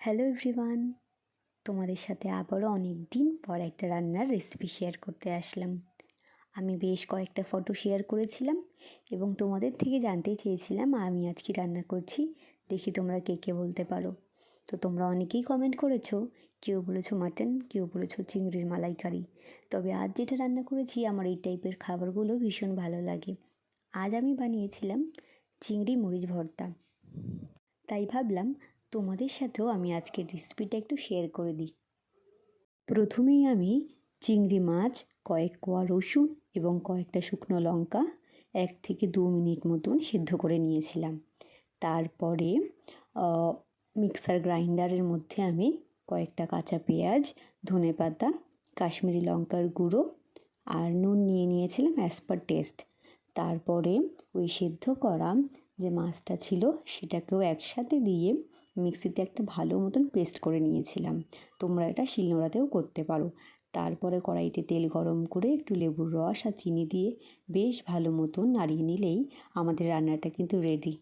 Hello everyone, তোমাদের সাথে আবারও অনেক দিন পর একটা রান্নার রেসিপি শেয়ার করতে আসলাম। আমি বেশ কয়েকটা ফটো শেয়ার করেছিলাম এবং তোমাদের থেকে জানতে চেয়েছিলাম আমি আজ কি রান্না করছি, দেখি তোমরা কে কে বলতে পারো। তো তোমরা অনেকেই কমেন্ট করেছো, কেউ বলেছো মাটন, কেউ বলেছো চিংড়ির মালাইকারি। তবে আজ যেটা রান্না করেছি আমার এই টাইপের খাবারগুলো ভীষণ ভালো লাগে। আজ আমি বানিয়েছিলাম চিংড়ি মরিচ ভর্তা। তাই ভাবলাম তোমাদের সাথেও আমি আজকের রেসিপিটা একটু শেয়ার করে দিই। প্রথমেই আমি চিংড়ি মাছ, কয়েক কোয়া রসুন এবং কয়েকটা শুকনো লঙ্কা 1 থেকে 2 মিনিট মতন সিদ্ধ করে নিয়েছিলাম। তারপরে মিক্সার গ্রাইন্ডারের মধ্যে আমি কয়েকটা কাঁচা পেঁয়াজ, ধনেপাতা, কাশ্মীরি লঙ্কার গুঁড়ো আর নুন নিয়ে নিয়েছিলাম অ্যাজ পার টেস্ট। তারপরে ওই সিদ্ধ করা যে মাছটা ছিল সেটাকেও একসাথে দিয়ে মিক্সিতে একটা ভালো মতন পেস্ট করে নিয়েছিলাম। তোমরা এটা শিলনোড়াতেও করতে পারো। তারপরে কড়াইতে তেল গরম করে একটু লেবুর রস আর চিনি দিয়ে বেশ ভালো মতন নাড়িয়ে নিলেই আমাদের রান্নাটা কিন্তু রেডি।